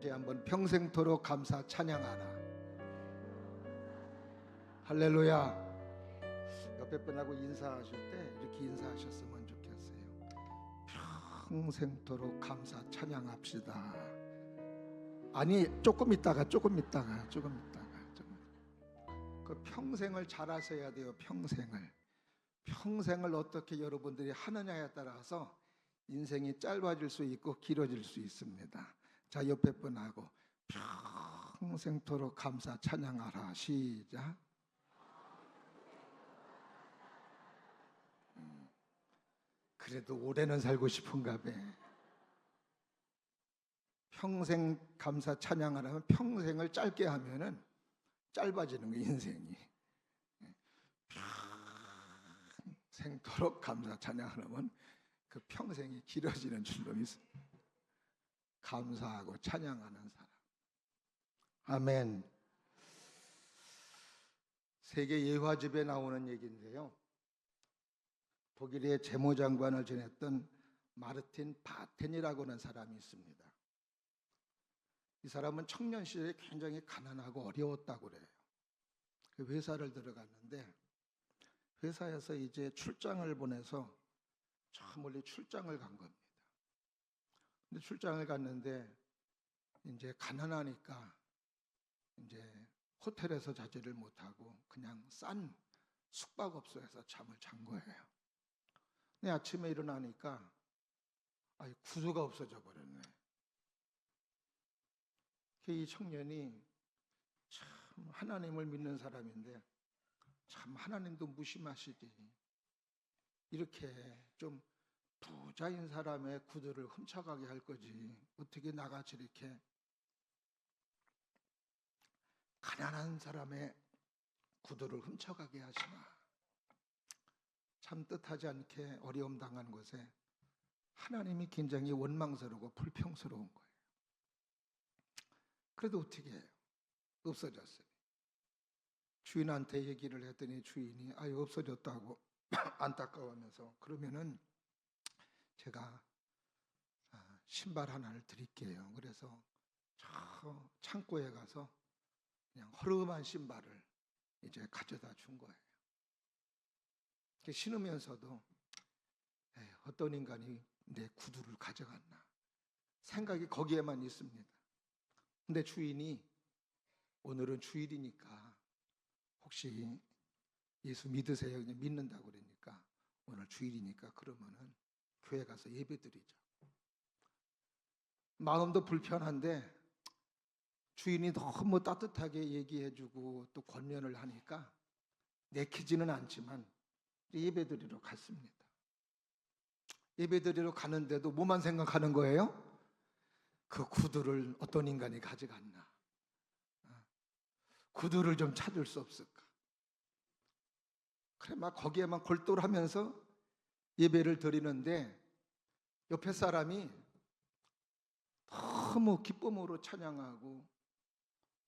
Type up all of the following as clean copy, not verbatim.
이제 한번 평생토록 감사 찬양하라. 할렐루야. 옆에 분하고 인사하실 때 이렇게 인사하셨으면 좋겠어요. 평생토록 감사 찬양합시다. 아니, 조금 있다가 그 평생을 잘하셔야 돼요. 평생을 어떻게 여러분들이 하느냐에 따라서 인생이 짧아질 수 있고 길어질 수 있습니다. 자, 옆에 분하고 평생토록 감사 찬양하라. 시작. 그래도 올해는 살고 싶은가 봐. 평생 감사 찬양하라면 평생을 짧게 하면은 짧아지는 거 인생이. 평생토록 감사 찬양하라면 그 평생이 길어지는 줄로 믿습니다. 감사하고 찬양하는 사람. 아멘. 세계 예화집에 나오는 얘기인데요. 독일의 재무장관을 지냈던 마르틴 바텐이라고 하는 사람이 있습니다. 이 사람은 청년 시절에 굉장히 가난하고 어려웠다고 그래요. 그 회사를 들어갔는데 회사에서 이제 출장을 보내서 저 멀리 출장을 간 겁니다. 근데 출장을 갔는데 이제 가난하니까 이제 호텔에서 자지를 못하고 그냥 싼 숙박업소에서 잠을 잔 거예요. 근데 아침에 일어나니까 구두가 없어져 버렸네. 이 청년이 참 하나님을 믿는 사람인데 참 하나님도 무심하시지. 이렇게 좀 부자인 사람의 구두를 훔쳐가게 할 거지. 어떻게 나같이 이렇게 가난한 사람의 구두를 훔쳐가게 하시나. 참 뜻하지 않게 어려움 당한 것에 하나님이 굉장히 원망스러우고 불평스러운 거예요. 그래도 어떻게 해요? 없어졌어요. 주인한테 얘기를 했더니 주인이 없어졌다고 안타까워하면서 그러면은 제가 신발 하나를 드릴게요. 그래서 저 창고에 가서 그냥 허름한 신발을 이제 가져다 준 거예요. 신으면서도 어떤 인간이 내 구두를 가져갔나 생각이 거기에만 있습니다. 근데 주인이 오늘은 주일이니까 혹시 예수 믿으세요? 그냥 믿는다고 그러니까 오늘 주일이니까 그러면은 교회 가서 예배 드리자. 마음도 불편한데 주인이 너무 따뜻하게 얘기해주고 또 권면을 하니까 내키지는 않지만 예배 드리러 갔습니다. 예배 드리러 가는데도 뭐만 생각하는 거예요? 그 구두를 어떤 인간이 가져갔나. 구두를 좀 찾을 수 없을까. 그래 막 거기에만 골똘하면서 예배를 드리는데 옆에 사람이 너무 기쁨으로 찬양하고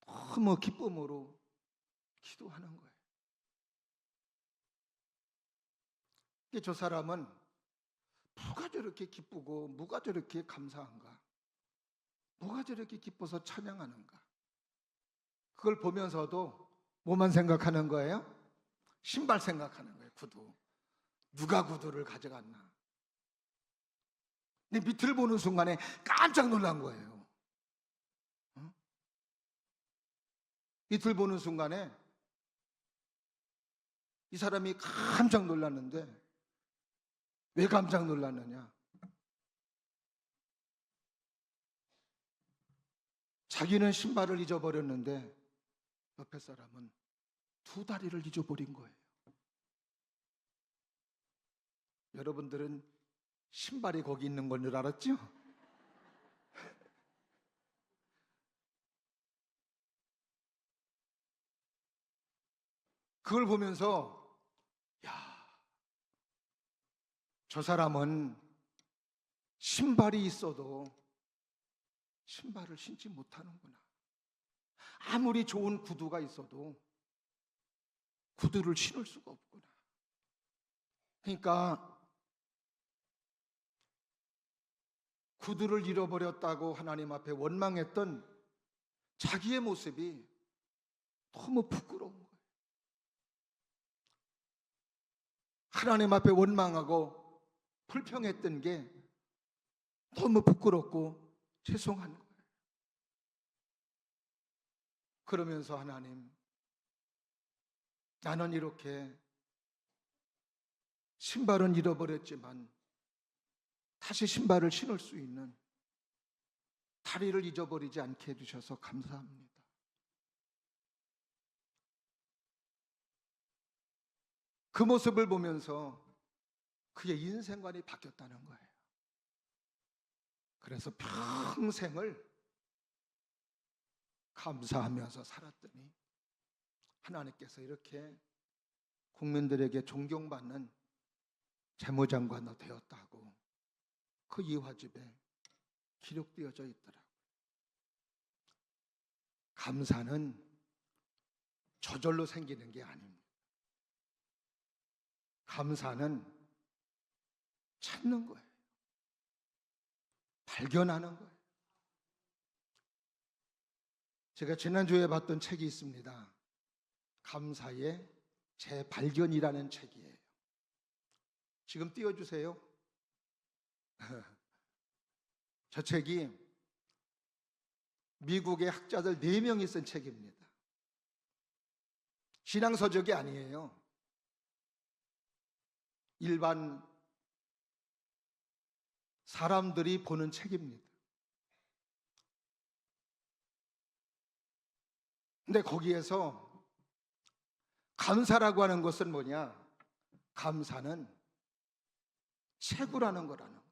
너무 기쁨으로 기도하는 거예요. 저 사람은 뭐가 저렇게 기쁘고 뭐가 저렇게 감사한가, 뭐가 저렇게 기뻐서 찬양하는가. 그걸 보면서도 뭐만 생각하는 거예요? 신발 생각하는 거예요. 구두. 누가 구두를 가져갔나. 근데 밑을 보는 순간에 깜짝 놀란 거예요. 밑을 보는 순간에 이 사람이 깜짝 놀랐는데 왜 깜짝 놀랐느냐? 자기는 신발을 잊어버렸는데 옆에 사람은 두 다리를 잊어버린 거예요. 여러분들은 신발이 거기 있는 건 줄 알았죠? 그걸 보면서 저 사람은 신발이 있어도 신발을 신지 못하는구나. 아무리 좋은 구두가 있어도 구두를 신을 수가 없구나. 그러니까 구두를 잃어버렸다고 하나님 앞에 원망했던 자기의 모습이 너무 부끄러운 거예요. 하나님 앞에 원망하고 불평했던 게 너무 부끄럽고 죄송한 거예요. 그러면서 하나님, 나는 이렇게 신발은 잃어버렸지만 다시 신발을 신을 수 있는 다리를 잊어버리지 않게 해주셔서 감사합니다. 그 모습을 보면서 그의 인생관이 바뀌었다는 거예요. 그래서 평생을 감사하면서 살았더니 하나님께서 이렇게 국민들에게 존경받는 재무장관이 되었다고 그 이화집에 기록되어져 있더라고요. 감사는 저절로 생기는 게 아닙니다. 감사는 찾는 거예요. 발견하는 거예요. 제가 지난주에 봤던 책이 있습니다. 감사의 재발견이라는 책이에요. 지금 띄워주세요. 저 책이 미국의 학자들 4명이 쓴 책입니다. 신앙서적이 아니에요. 일반 사람들이 보는 책입니다. 근데 거기에서 감사라고 하는 것은 뭐냐? 감사는 채구라는 거라는 거예요.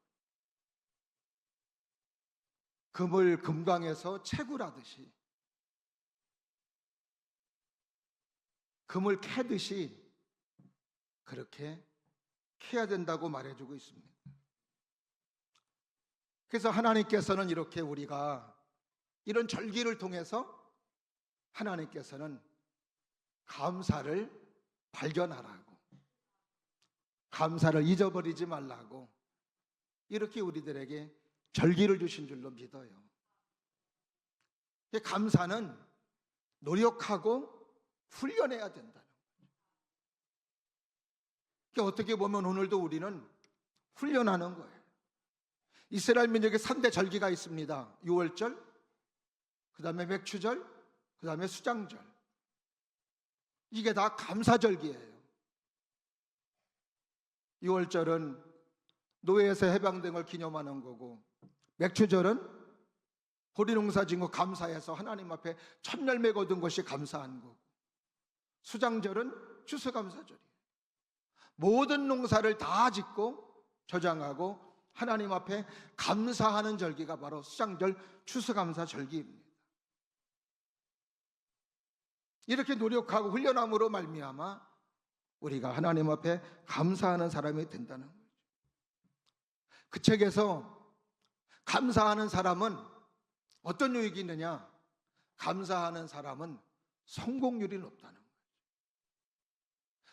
금을 금광에서 채구라듯이, 금을 캐듯이 그렇게 캐야 된다고 말해주고 있습니다. 그래서 하나님께서는 이렇게 우리가 이런 절기를 통해서 하나님께서는 감사를 발견하라고, 감사를 잊어버리지 말라고 이렇게 우리들에게 절기를 주신 줄로 믿어요. 감사는 노력하고 훈련해야 된다는 거예요. 어떻게 보면 오늘도 우리는 훈련하는 거예요. 이스라엘 민족의 3대 절기가 있습니다. 유월절, 그 다음에 맥추절, 그 다음에 수장절. 이게 다 감사절기예요. 유월절은 노예에서 해방된 걸 기념하는 거고, 맥추절은 보리농사 짓고 감사해서 하나님 앞에 첫 열매 거둔 것이 감사한 거고, 수장절은 추수감사절이에요. 모든 농사를 다 짓고 저장하고 하나님 앞에 감사하는 절기가 바로 수장절, 추수감사절기입니다. 이렇게 노력하고 훈련함으로 말미암아 우리가 하나님 앞에 감사하는 사람이 된다는 거죠. 그 책에서 감사하는 사람은 어떤 유익이 있느냐? 감사하는 사람은 성공률이 높다는 거예요.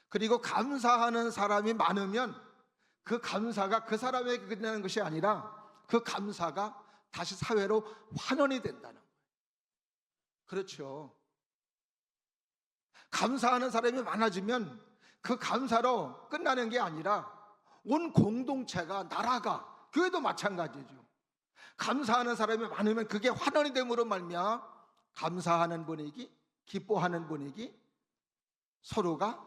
그리고 감사하는 사람이 많으면 그 감사가 그 사람에게 끝나는 것이 아니라 그 감사가 다시 사회로 환원이 된다는 거예요. 그렇죠. 감사하는 사람이 많아지면 그 감사로 끝나는 게 아니라 온 공동체가, 나라가, 교회도 마찬가지죠. 감사하는 사람이 많으면 그게 환원이 됨으로 말미암아 감사하는 분위기, 기뻐하는 분위기, 서로가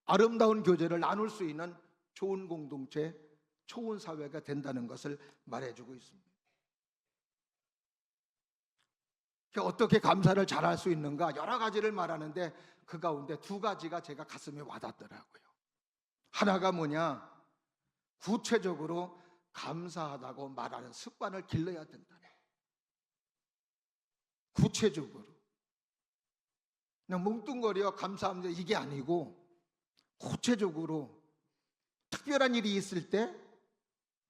아름다운 교제를 나눌 수 있는 좋은 공동체, 좋은 사회가 된다는 것을 말해주고 있습니다. 어떻게 감사를 잘할 수 있는가? 여러 가지를 말하는데 그 가운데 2가지가 제가 가슴에 와닿더라고요. 하나가 뭐냐? 구체적으로 감사하다고 말하는 습관을 길러야 된다는 거예요. 구체적으로. 그냥 뭉뚱거려 감사합니다 이게 아니고 구체적으로 특별한 일이 있을 때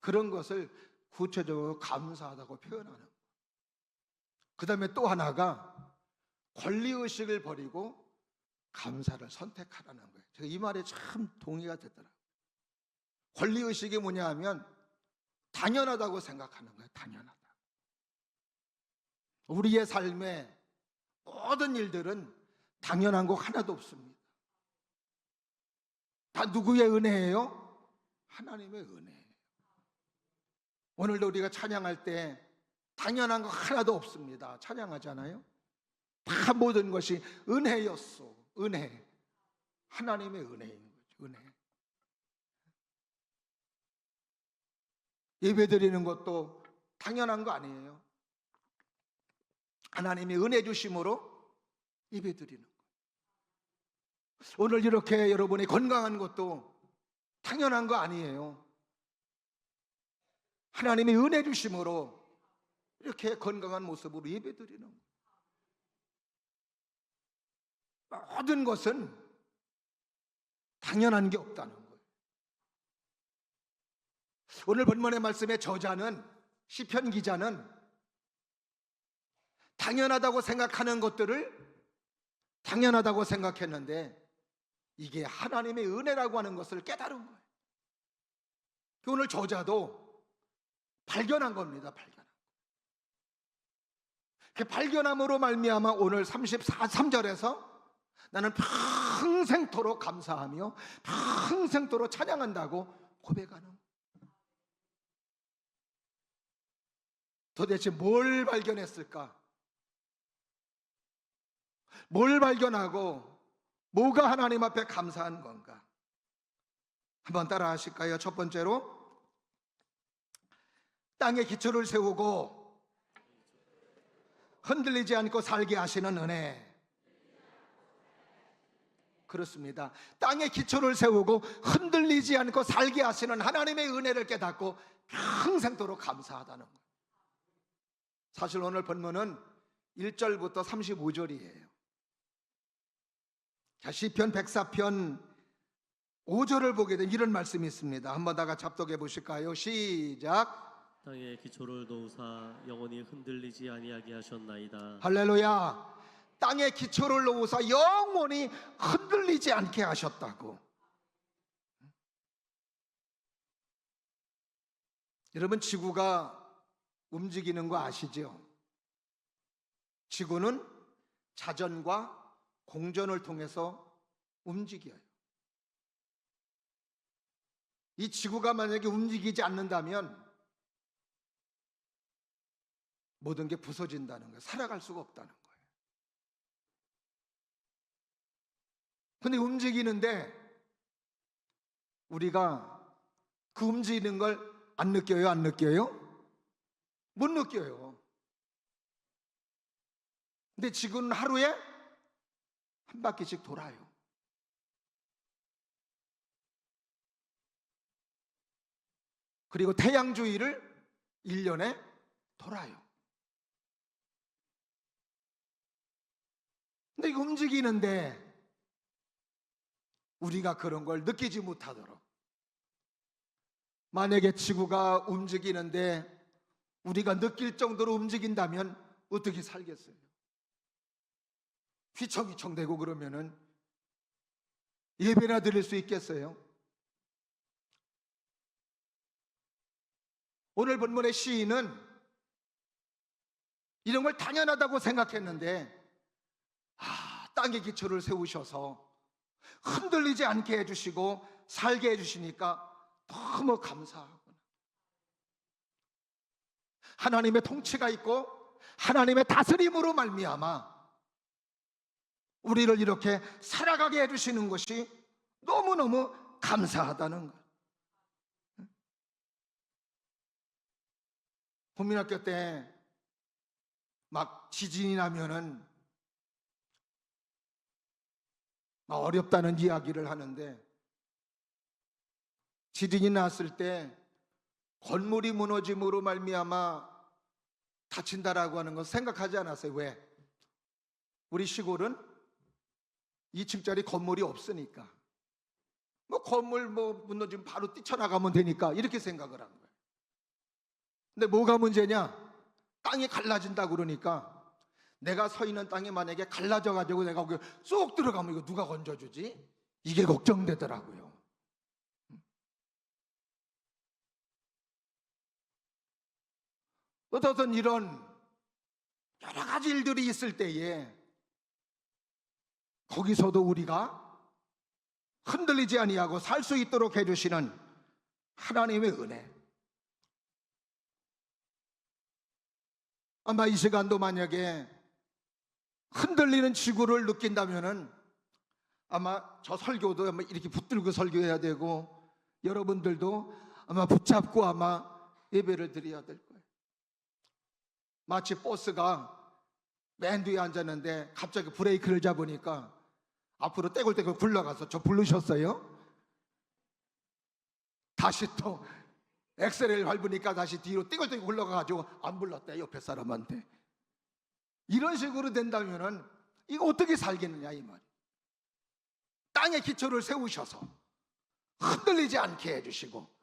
그런 것을 구체적으로 감사하다고 표현하는 거예요. 그 다음에 또 하나가 권리의식을 버리고 감사를 선택하라는 거예요. 제가 이 말에 참 동의가 되더라고요. 권리의식이 뭐냐 하면 당연하다고 생각하는 거예요. 당연하다. 우리의 삶에 모든 일들은 당연한 거 하나도 없습니다. 다 누구의 은혜예요? 하나님의 은혜예요. 오늘도 우리가 찬양할 때 당연한 거 하나도 없습니다. 찬양하잖아요. 다 모든 것이 은혜였어. 은혜. 하나님의 은혜인 거죠. 은혜. 예배드리는 것도 당연한 거 아니에요. 하나님이 은혜 주심으로 예배드리는 거예요. 오늘 이렇게 여러분이 건강한 것도 당연한 거 아니에요. 하나님이 은혜 주심으로 이렇게 건강한 모습으로 예배드리는 거예요. 모든 것은 당연한 게 없다는 거예요. 오늘 본문의 말씀의 저자는, 시편 기자는 당연하다고 생각하는 것들을 당연하다고 생각했는데 이게 하나님의 은혜라고 하는 것을 깨달은 거예요. 오늘 저자도 발견한 겁니다. 그 발견함으로 말미암아 오늘 33절에서 나는 평생토록 감사하며 평생토록 찬양한다고 고백하는 거예요. 도대체 뭘 발견했을까? 뭘 발견하고 뭐가 하나님 앞에 감사한 건가? 한번 따라 하실까요? 첫 번째로 땅에 기초를 세우고 흔들리지 않고 살게 하시는 은혜. 그렇습니다. 땅에 기초를 세우고 흔들리지 않고 살게 하시는 하나님의 은혜를 깨닫고 평생토록 감사하다는 거예요. 사실 오늘 본문은 1절부터 35절이에요. 자, 시편 104편 5절을 보게 되면 이런 말씀이 있습니다. 한번 다 같이 합독해 보실까요? 시작. 땅에 기초를 놓으사 영원히 흔들리지 아니하게 하셨나이다. 할렐루야. 땅에 기초를 놓으사 영원히 흔들리지 않게 하셨다고. 여러분, 지구가 움직이는 거 아시죠? 지구는 자전과 공전을 통해서 움직여요. 이 지구가 만약에 움직이지 않는다면 모든 게 부서진다는 거예요. 살아갈 수가 없다는 거예요. 근데 움직이는데 우리가 그 움직이는 걸 안 느껴요? 안 느껴요? 못 느껴요. 근데 지구는 하루에 한 바퀴씩 돌아요. 그리고 태양 주위를 1년에 돌아요. 근데 이거 움직이는데 우리가 그런 걸 느끼지 못하도록, 만약에 지구가 움직이는데 우리가 느낄 정도로 움직인다면 어떻게 살겠어요? 휘청휘청대고 그러면은 예배나 드릴 수 있겠어요? 오늘 본문의 시인은 이런 걸 당연하다고 생각했는데 땅에 기초를 세우셔서 흔들리지 않게 해주시고 살게 해주시니까 너무 감사하구나. 하나님의 통치가 있고 하나님의 다스림으로 말미암아 우리를 이렇게 살아가게 해주시는 것이 너무너무 감사하다는 것. 국민학교 때 막 지진이 나면은 막 어렵다는 이야기를 하는데, 지진이 났을 때 건물이 무너짐으로 말미암아 다친다라고 하는 건 생각하지 않았어요. 왜? 우리 시골은 2층짜리 건물이 없으니까 뭐 건물 무너지면 바로 뛰쳐나가면 되니까 이렇게 생각을 한 거예요. 근데 뭐가 문제냐? 땅이 갈라진다 그러니까 내가 서 있는 땅이 만약에 갈라져 가지고 내가 거기 쏙 들어가면 이거 누가 건져주지? 이게 걱정되더라고요. 어떤 이런 여러 가지 일들이 있을 때에 거기서도 우리가 흔들리지 아니하고 살 수 있도록 해주시는 하나님의 은혜. 아마 이 시간도 만약에 흔들리는 지구를 느낀다면은 아마 저 설교도 아마 이렇게 붙들고 설교해야 되고 여러분들도 아마 붙잡고 아마 예배를 드려야 될 거예요. 마치 버스가 맨 뒤에 앉았는데 갑자기 브레이크를 잡으니까 앞으로 떼굴떼굴 굴러가서 저 부르셨어요? 다시 또 엑셀을 밟으니까 다시 뒤로 떼굴떼굴 굴러가가지고 안 불렀대 옆에 사람한테. 이런 식으로 된다면은 이거 어떻게 살겠느냐 이 말이에요. 땅에 기초를 세우셔서 흔들리지 않게 해주시고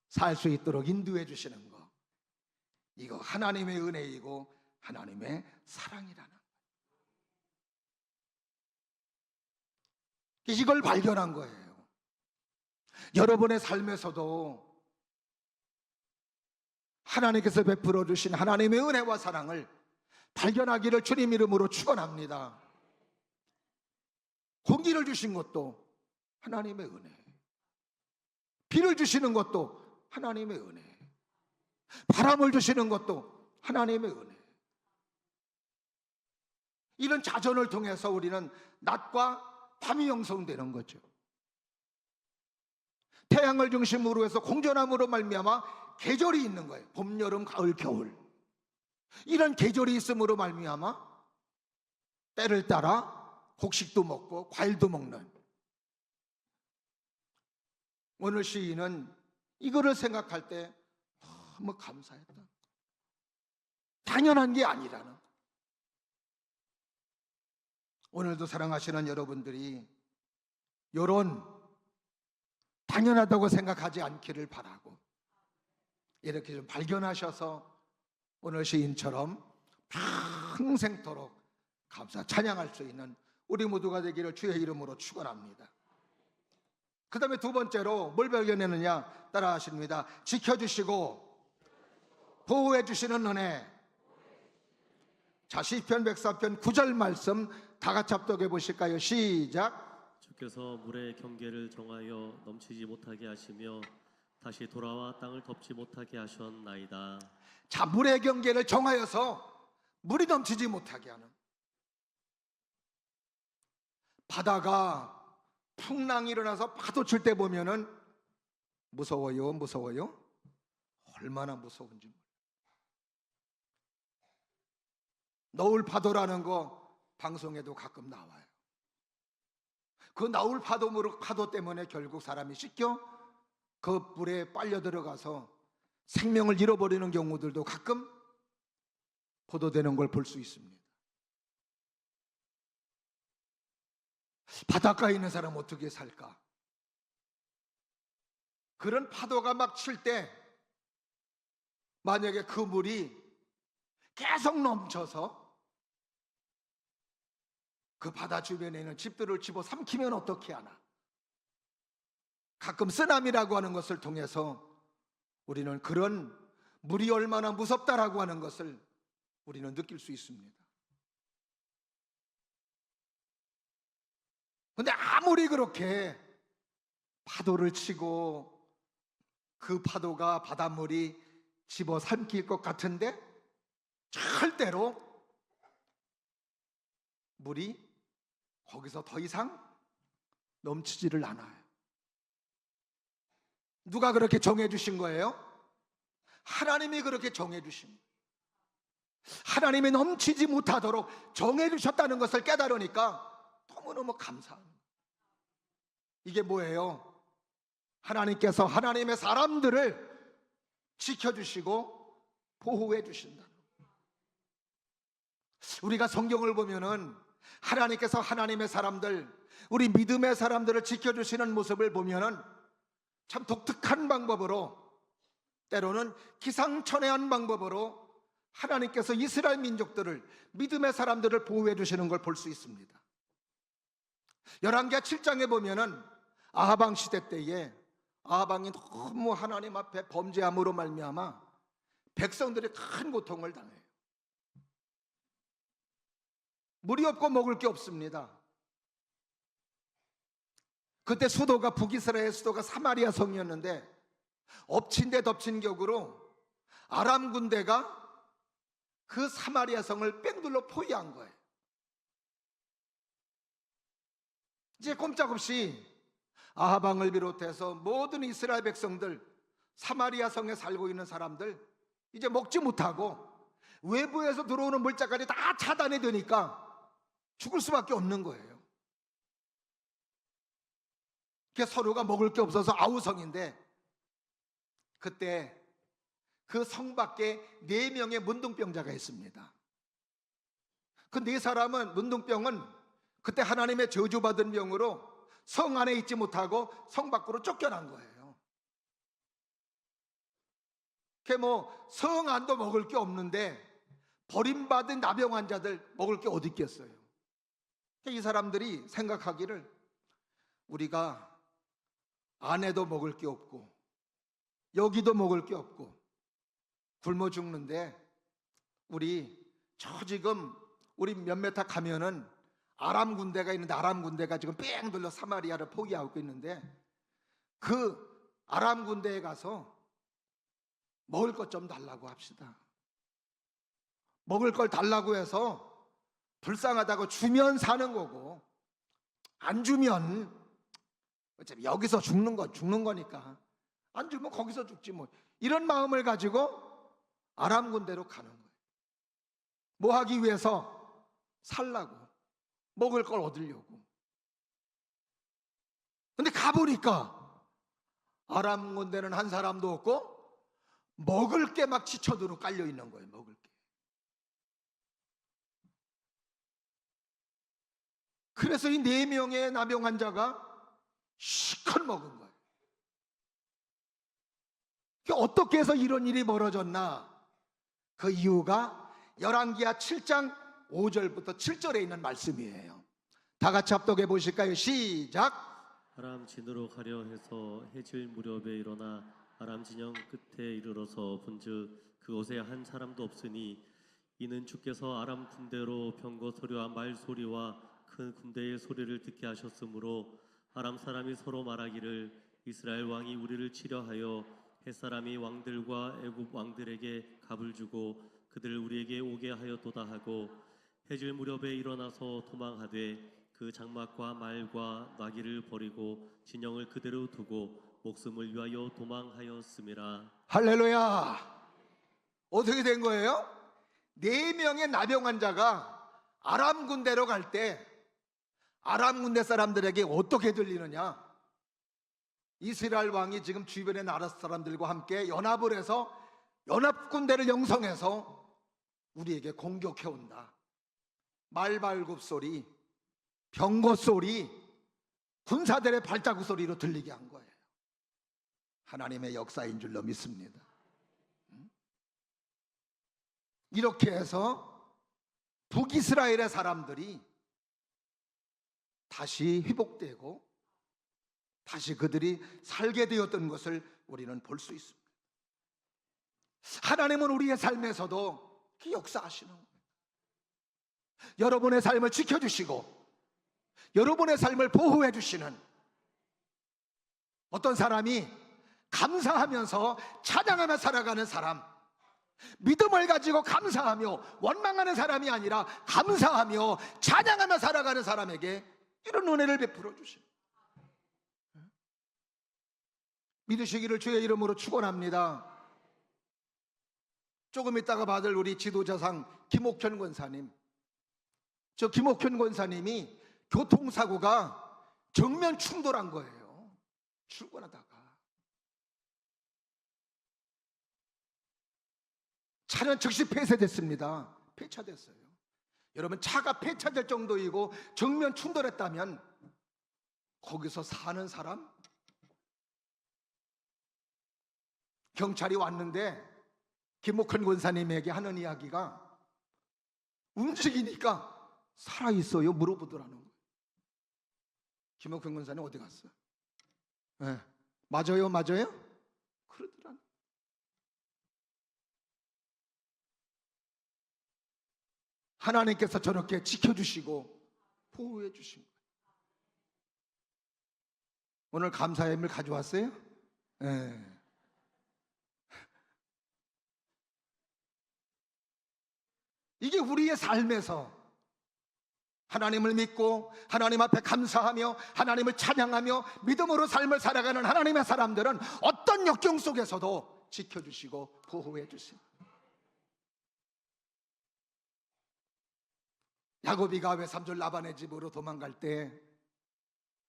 살 수 있도록 인도해 주시는 거, 이거 하나님의 은혜이고 하나님의 사랑이라는 거예요. 이걸 발견한 거예요. 여러분의 삶에서도 하나님께서 베풀어 주신 하나님의 은혜와 사랑을 발견하기를 주님 이름으로 축원합니다. 공기를 주신 것도 하나님의 은혜, 비를 주시는 것도 하나님의 은혜, 바람을 주시는 것도 하나님의 은혜. 이런 자전을 통해서 우리는 낮과 밤이 형성되는 거죠. 태양을 중심으로 해서 공전함으로 말미암아 계절이 있는 거예요. 봄, 여름, 가을, 겨울. 이런 계절이 있음으로 말미암아 때를 따라 곡식도 먹고 과일도 먹는, 오늘 시인은 이거를 생각할 때 너무 감사했다. 당연한 게 아니라는. 오늘도 사랑하시는 여러분들이 이런 당연하다고 생각하지 않기를 바라고, 이렇게 좀 발견하셔서 오늘 시인처럼 평생토록 감사 찬양할 수 있는 우리 모두가 되기를 주의 이름으로 축원합니다. 그 다음에 두 번째로 뭘 발견했느냐 따라 하십니다. 지켜주시고 보호해 주시는 은혜. 자, 시편 104편 9절 말씀 다 같이 합독해 보실까요? 시작. 주께서 물의 경계를 정하여 넘치지 못하게 하시며 다시 돌아와 땅을 덮지 못하게 하셨나이다. 자, 물의 경계를 정하여서 물이 넘치지 못하게 하는. 바다가 풍랑이 일어나서 파도 칠 때 보면은 무서워요, 무서워요? 얼마나 무서운지 몰라요. 너울 파도라는 거 방송에도 가끔 나와요. 그 너울 파도 때문에 결국 사람이 씻겨 그 물에 빨려 들어가서 생명을 잃어버리는 경우들도 가끔 보도되는 걸 볼 수 있습니다. 바닷가에 있는 사람 어떻게 살까? 그런 파도가 막 칠 때 만약에 그 물이 계속 넘쳐서 그 바다 주변에 있는 집들을 집어삼키면 어떻게 하나? 가끔 쓰나미라고 하는 것을 통해서 우리는 그런 물이 얼마나 무섭다라고 하는 것을 우리는 느낄 수 있습니다. 근데 아무리 그렇게 파도를 치고 그 파도가 바닷물이 집어삼킬 것 같은데 절대로 물이 거기서 더 이상 넘치지를 않아요. 누가 그렇게 정해주신 거예요? 하나님이 그렇게 정해주신 거예요. 하나님이 넘치지 못하도록 정해주셨다는 것을 깨달으니까 너무너무 감사합니다. 이게 뭐예요? 하나님께서 하나님의 사람들을 지켜주시고 보호해 주신다. 우리가 성경을 보면은 하나님께서 하나님의 사람들, 우리 믿음의 사람들을 지켜주시는 모습을 보면은 참 독특한 방법으로, 때로는 기상천외한 방법으로 하나님께서 이스라엘 민족들을, 믿음의 사람들을 보호해 주시는 걸 볼 수 있습니다. 열왕기하 7장에 보면은 아하방 시대 때에 아하방이 너무 하나님 앞에 범죄함으로 말미암아 백성들이 큰 고통을 당해요. 물이 없고 먹을 게 없습니다. 그때 수도가, 북이스라엘 수도가 사마리아 성이었는데 엎친 데 덮친 격으로 아람 군대가 그 사마리아 성을 뺑둘러 포위한 거예요. 이제 꼼짝없이 아합 왕을 비롯해서 모든 이스라엘 백성들, 사마리아 성에 살고 있는 사람들 이제 먹지 못하고 외부에서 들어오는 물자까지 다 차단이 되니까 죽을 수밖에 없는 거예요. 서로가 먹을 게 없어서 아우성인데, 그때 그 성 밖에 4명의 문둥병자가 있습니다. 그 4사람은, 문둥병은 그때 하나님의 저주받은 병으로 성 안에 있지 못하고 성 밖으로 쫓겨난 거예요. 성 안도 먹을 게 없는데 버림받은 나병 환자들 먹을 게 어디 있겠어요. 이 사람들이 생각하기를, 우리가 안에도 먹을 게 없고 여기도 먹을 게 없고 굶어 죽는데, 지금 우리 몇 메타 가면은 아람 군대가 있는데, 아람 군대가 지금 뺑 돌려 사마리아를 포기하고 있는데, 그 아람 군대에 가서 먹을 것 좀 달라고 합시다. 먹을 걸 달라고 해서 불쌍하다고 주면 사는 거고, 안 주면 어차피 여기서 죽는 거니까 안 주면 거기서 죽지 뭐, 이런 마음을 가지고 아람 군대로 가는 거예요. 뭐 하기 위해서? 살라고, 먹을 걸 얻으려고. 근데 가보니까 아람 군대는 한 사람도 없고 먹을 게 막 지쳐도록 깔려 있는 거예요. 먹을 게. 그래서 이 4명의 나병 환자가 실컷 먹은 거예요. 어떻게 해서 이런 일이 벌어졌나? 그 이유가 열왕기하 7장 5절부터 7절에 있는 말씀이에요. 다 같이 합독해 보실까요? 시작. 아람 진으로 가려 해서 해질 무렵에 일어나 아람 진영 끝에 이르러서 본즉 그곳에 한 사람도 없으니 이는 주께서 아람 군대로 병거 소리와 말 소리와 큰 군대의 소리를 듣게 하셨으므로 아람 사람이 서로 말하기를 이스라엘 왕이 우리를 치려하여 햇사람이 왕들과 애굽 왕들에게 갑을 주고 그들을 우리에게 오게 하였도다 하고 해질 무렵에 일어나서 도망하되 그 장막과 말과 나귀를 버리고 진영을 그대로 두고 목숨을 위하여 도망하였음이라. 할렐루야. 어떻게 된 거예요? 4명의 나병 환자가 아람 군대로 갈 때 아람 군대 사람들에게 어떻게 들리느냐? 이스라엘 왕이 지금 주변의 나라 사람들과 함께 연합을 해서 연합군대를 형성해서 우리에게 공격해 온다. 말발굽 소리, 병거 소리, 군사들의 발자국 소리로 들리게 한 거예요. 하나님의 역사인 줄로 믿습니다. 이렇게 해서 북이스라엘의 사람들이 다시 회복되고 다시 그들이 살게 되었던 것을 우리는 볼 수 있습니다. 하나님은 우리의 삶에서도 그 역사하시는 거예요. 여러분의 삶을 지켜주시고 여러분의 삶을 보호해 주시는, 어떤 사람이 감사하면서 찬양하며 살아가는 사람, 믿음을 가지고 감사하며 원망하는 사람이 아니라 감사하며 찬양하며 살아가는 사람에게 이런 은혜를 베풀어 주십니다. 믿으시기를 주의 이름으로 축원합니다. 조금 있다가 받을 우리 지도자상 김옥현 권사님, 저 김옥현 권사님이 교통사고가 정면 충돌한 거예요. 출근하다가 차는 즉시 폐쇄됐습니다. 폐차됐어요. 여러분, 차가 폐차될 정도이고 정면 충돌했다면 거기서 사는 사람? 경찰이 왔는데 김옥현 권사님에게 하는 이야기가, 움직이니까 살아있어요 물어보더라는 거예요. 김옥현 권사님 어디 갔어요? 네. 맞아요 그러더라는. 하나님께서 저렇게 지켜주시고 보호해 주신 거예요. 오늘 감사의 힘을 가져왔어요? 네. 이게 우리의 삶에서 하나님을 믿고 하나님 앞에 감사하며 하나님을 찬양하며 믿음으로 삶을 살아가는 하나님의 사람들은 어떤 역경 속에서도 지켜주시고 보호해 주십니다. 야곱이가 외삼촌 라반의 집으로 도망갈 때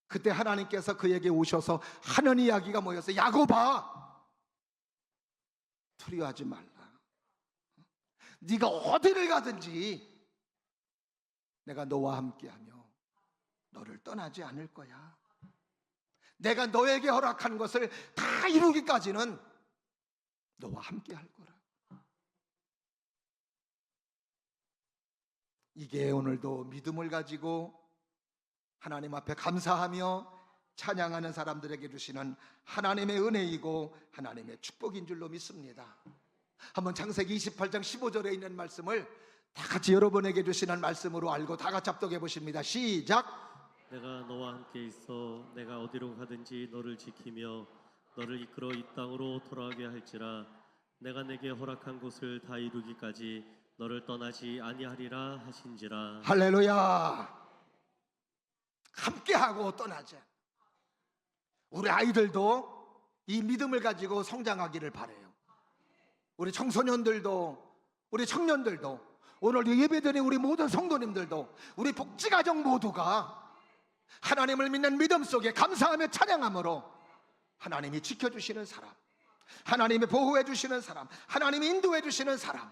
그때 하나님께서 그에게 오셔서 하는 이야기가 뭐였어요? 야곱아, 두려워하지 말라. 네가 어디를 가든지 내가 너와 함께하며 너를 떠나지 않을 거야. 내가 너에게 허락한 것을 다 이루기까지는 너와 함께할 거라. 이게 오늘도 믿음을 가지고 하나님 앞에 감사하며 찬양하는 사람들에게 주시는 하나님의 은혜이고 하나님의 축복인 줄로 믿습니다. 한번 창세기 28장 15절에 있는 말씀을 다 같이 여러분에게 주시는 말씀으로 알고 다 같이 합독해 보십니다. 시작. 내가 너와 함께 있어 내가 어디로 가든지 너를 지키며 너를 이끌어 이 땅으로 돌아가게 할지라. 내가 내게 허락한 곳을 다 이루기까지 너를 떠나지 아니하리라 하신지라. 할렐루야. 함께하고 떠나자. 우리 아이들도 이 믿음을 가지고 성장하기를 바라요. 우리 청소년들도 우리 청년들도 오늘 예배드린 우리 모든 성도님들도 우리 복지가정 모두가 하나님을 믿는 믿음 속에 감사하며 찬양함으로 하나님이 지켜주시는 사람, 하나님이 보호해 주시는 사람, 하나님이 인도해 주시는 사람.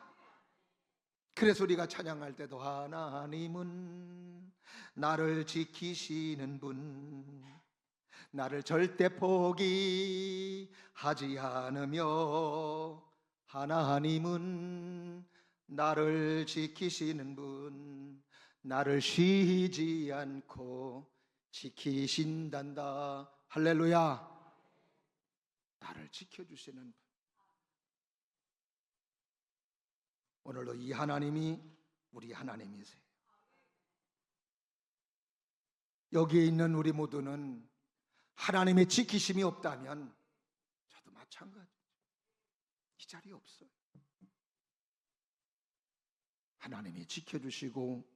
그래서 우리가 찬양할 때도 하나님은 나를 지키시는 분, 나를 절대 포기하지 않으며 하나님은 나를 지키시는 분, 나를 쉬지 않고 지키신단다. 할렐루야. 나를 지켜주시는 분. 오늘도 이 하나님이 우리 하나님이세요. 여기에 있는 우리 모두는 하나님의 지키심이 없다면 저도 마찬가지죠. 이 자리에 없어요. 하나님이 지켜주시고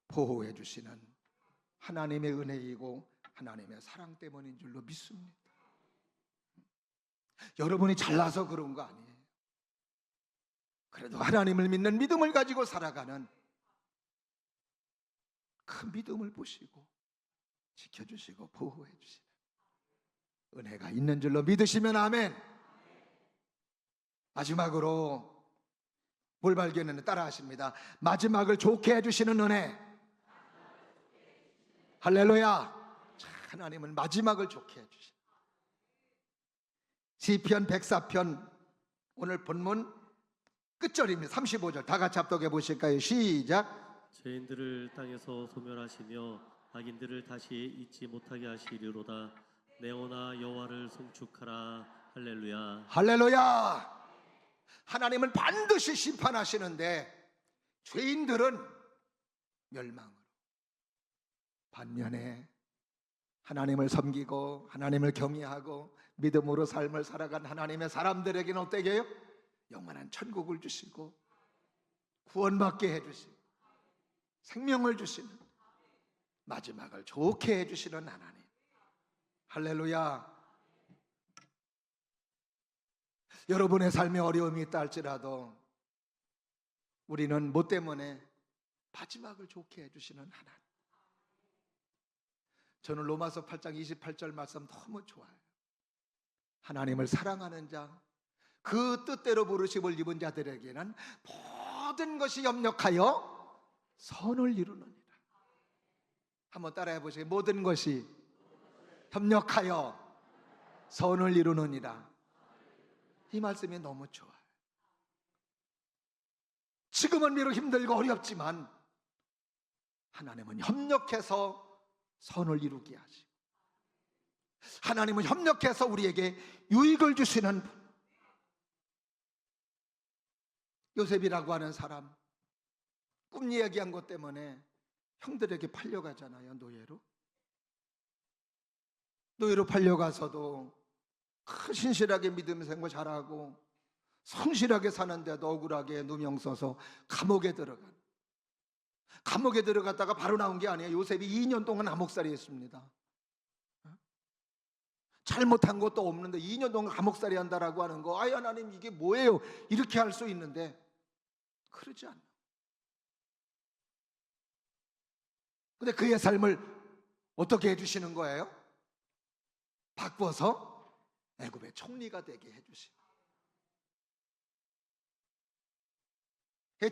보호해 주시는 하나님의 은혜이고 하나님의 사랑 때문인 줄로 믿습니다. 여러분이 잘나서 그런 거 아니에요. 그래도 하나님을 믿는 믿음을 가지고 살아가는 큰 믿음을 보시고 지켜주시고 보호해 주시는 은혜가 있는 줄로 믿으시면 아멘. 마지막으로 뭘 발견했는지 따라 하십니다. 마지막을 좋게 해주시는 은혜. 할렐루야. 하나님은 마지막을 좋게 해주시는 시편 104편 오늘 본문 끝절입니다. 35절 다 같이 합독해 보실까요? 시작. 죄인들을 땅에서 소멸하시며 악인들을 다시 잊지 못하게 하시리로다. 내오나 여호와를 송축하라. 할렐루야. 할렐루야. 하나님은 반드시 심판하시는데 죄인들은 멸망으로, 반면에 하나님을 섬기고 하나님을 경외하고 믿음으로 삶을 살아간 하나님의 사람들에게는 어떻게 해요? 영원한 천국을 주시고 구원받게 해주시고 생명을 주시는, 마지막을 좋게 해주시는 하나님. 할렐루야. 여러분의 삶에 어려움이 있다 할지라도 우리는 뭐 때문에? 마지막을 좋게 해주시는 하나님. 저는 로마서 8장 28절 말씀 너무 좋아요. 하나님을 사랑하는 자, 그 뜻대로 부르심을 입은 자들에게는 모든 것이 협력하여 선을 이루느니라. 한번 따라해 보세요. 모든 것이 협력하여 선을 이루느니라. 이 말씀이 너무 좋아요. 지금은 비록 힘들고 어렵지만 하나님은 협력해서 선을 이루게 하시고 하나님은 협력해서 우리에게 유익을 주시는 분. 요셉이라고 하는 사람, 꿈 이야기한 것 때문에 형들에게 팔려가잖아요. 노예로 팔려가서도 신실하게 믿음 생활 잘하고 성실하게 사는데도 억울하게 누명 써서 감옥에 들어갔다가 바로 나온 게 아니에요. 요셉이 2년 동안 감옥살이 했습니다. 잘못한 것도 없는데 2년 동안 감옥살이 한다라고 하는 거, 아이 하나님 이게 뭐예요? 이렇게 할 수 있는데 그러지 않나. 근데 그의 삶을 어떻게 해주시는 거예요? 바꿔서 애굽의 총리가 되게 해주시는.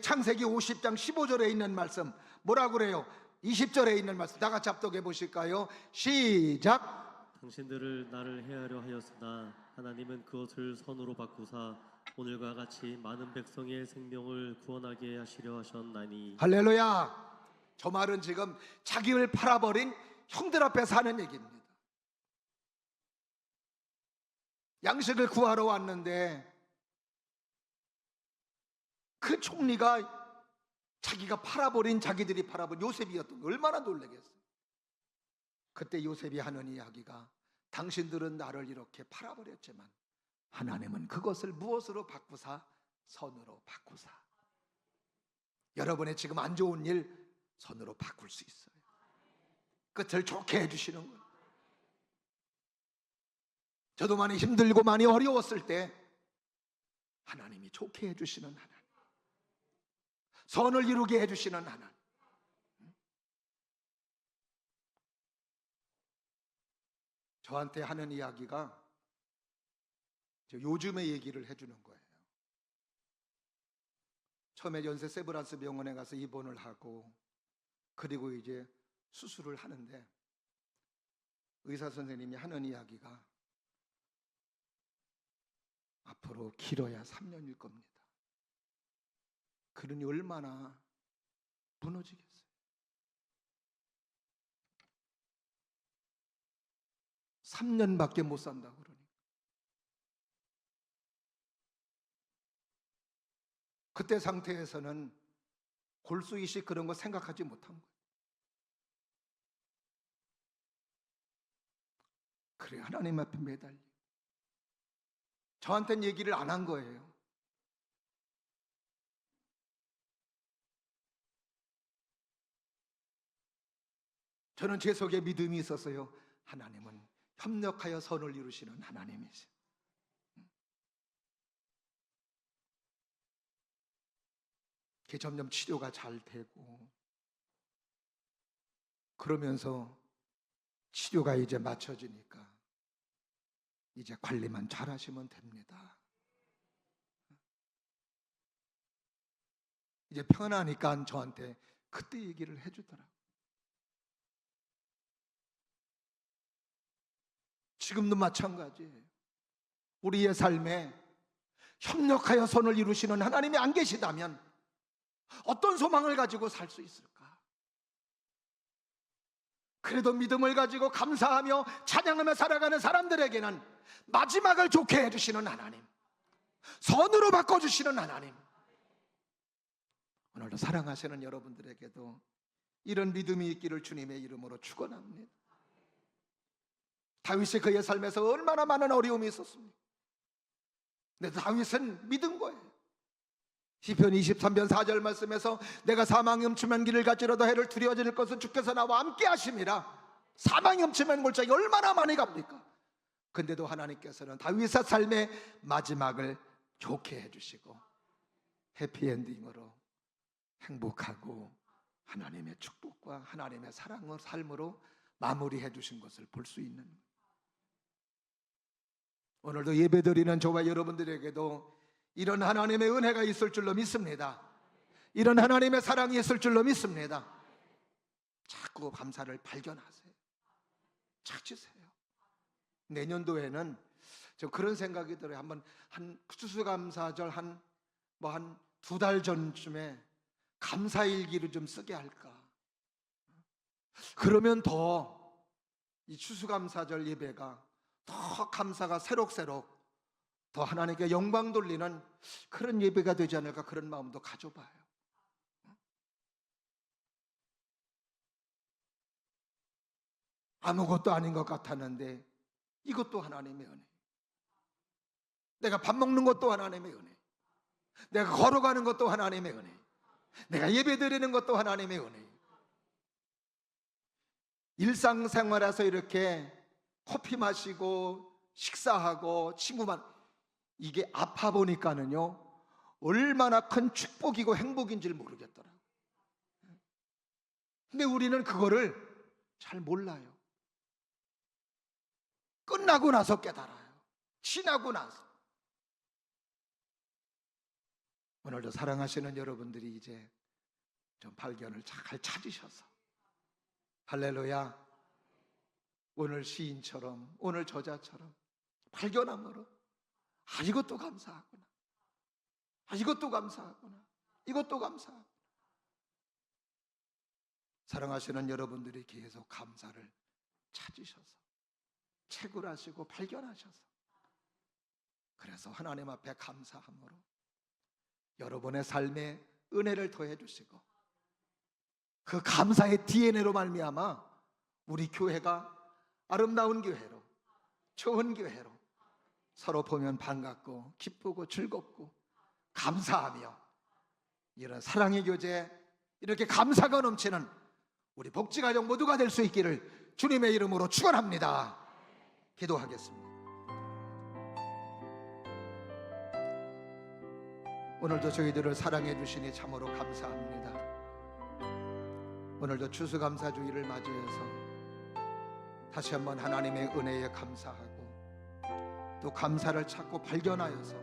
창세기 50장 15절에 있는 말씀 뭐라고 그래요? 20절에 있는 말씀 다 같이 합독해 보실까요? 시작. 당신들을 나를 해하려 하였으나 하나님은 그것을 선으로 바꾸사 오늘과 같이 많은 백성의 생명을 구원하게 하시려 하셨나니. 할렐루야. 저 말은 지금 자기를 팔아버린 형들 앞에서 하는 얘기입니다. 양식을 구하러 왔는데 그 총리가 자기가 자기들이 팔아버린 요셉이었던 거 얼마나 놀라겠어요. 그때 요셉이 하는 이야기가, 당신들은 나를 이렇게 팔아버렸지만 하나님은 그것을 무엇으로 바꾸사? 선으로 바꾸사. 여러분의 지금 안 좋은 일 선으로 바꿀 수 있어요. 끝을 좋게 해주시는 거예요. 저도 많이 힘들고 많이 어려웠을 때 하나님이 좋게 해주시는 하나님, 선을 이루게 해주시는 하나님. 저한테 하는 이야기가 요즘의 얘기를 해주는 거예요. 처음에 연세 세브란스 병원에 가서 입원을 하고 그리고 이제 수술을 하는데 의사 선생님이 하는 이야기가 앞으로 길어야 3년일 겁니다. 그러니 얼마나 무너지겠어요. 3년밖에 못 산다고 그러니까. 그때 상태에서는 골수 이식 그런 거 생각하지 못한 거예요. 그래 하나님 앞에 매달려. 저한테는 얘기를 안 한 거예요. 저는 제 속에 믿음이 있었어요. 하나님은 협력하여 선을 이루시는 하나님이시. 점점 치료가 잘 되고 그러면서 치료가 이제 맞춰지니까 이제 관리만 잘 하시면 됩니다. 이제 편하니까 저한테 그때 얘기를 해주더라고요. 지금도 마찬가지예요. 우리의 삶에 협력하여 선을 이루시는 하나님이 안 계시다면 어떤 소망을 가지고 살 수 있을까? 그래도 믿음을 가지고 감사하며 찬양하며 살아가는 사람들에게는 마지막을 좋게 해주시는 하나님, 선으로 바꿔주시는 하나님, 오늘도 사랑하시는 여러분들에게도 이런 믿음이 있기를 주님의 이름으로 축원합니다. 다윗이 그의 삶에서 얼마나 많은 어려움이 있었습니까? 근데 다윗은 믿은 거예요. 시편 23편 4절 말씀에서 내가 사망이 음침한 길을 갈지라도 해를 두려워질 것은 주께서 나와 함께 하심이라. 사망이 음침한 골짜기 얼마나 많이 갑니까? 근데도 하나님께서는 다윗의 삶의 마지막을 좋게 해주시고 해피엔딩으로 행복하고 하나님의 축복과 하나님의 사랑의 삶으로 마무리해 주신 것을 볼 수 있는 거예요. 오늘도 예배드리는 저와 여러분들에게도 이런 하나님의 은혜가 있을 줄로 믿습니다. 이런 하나님의 사랑이 있을 줄로 믿습니다. 자꾸 감사를 발견하세요. 찾으세요. 내년도에는 저 그런 생각이 들어요. 한번 한 추수감사절 한 2달 전쯤에 감사일기를 좀 쓰게 할까. 그러면 더 이 추수감사절 예배가 더 감사가 새록새록 더 하나님께 영광 돌리는 그런 예배가 되지 않을까, 그런 마음도 가져봐요. 아무것도 아닌 것 같았는데 이것도 하나님의 은혜. 내가 밥 먹는 것도 하나님의 은혜. 내가 걸어가는 것도 하나님의 은혜. 내가 예배 드리는 것도 하나님의 은혜. 일상생활에서 이렇게 커피 마시고 식사하고 친구만, 이게 아파 보니까는요 얼마나 큰 축복이고 행복인지를 모르겠더라고요. 근데 우리는 그거를 잘 몰라요. 끝나고 나서 깨달아요. 지나고 나서. 오늘도 사랑하시는 여러분들이 이제 좀 발견을 잘 찾으셔서, 할렐루야, 오늘 시인처럼, 오늘 저자처럼 발견함으로 이것도 감사하구나, 이것도 감사하구나, 이것도 감사하구나. 사랑하시는 여러분들이 계속 감사를 찾으셔서 채굴하시고 발견하셔서, 그래서 하나님 앞에 감사함으로 여러분의 삶에 은혜를 더해 주시고, 그 감사의 DNA로 말미암아 우리 교회가 아름다운 교회로, 좋은 교회로, 서로 보면 반갑고 기쁘고 즐겁고 감사하며, 이런 사랑의 교제, 이렇게 감사가 넘치는 우리 복지가정 모두가 될 수 있기를 주님의 이름으로 축원합니다. 기도하겠습니다. 오늘도 저희들을 사랑해 주시니 참으로 감사합니다. 오늘도 추수감사주의를 맞이해서 다시 한번 하나님의 은혜에 감사하고, 또 감사를 찾고 발견하여서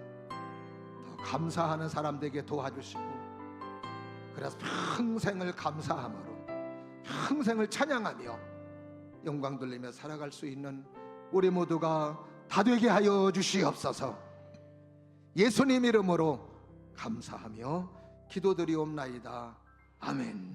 더 감사하는 사람들에게 도와주시고, 그래서 평생을 감사함으로, 평생을 찬양하며 영광 돌리며 살아갈 수 있는 우리 모두가 다 되게 하여 주시옵소서. 예수님 이름으로 감사하며 기도드리옵나이다. 아멘.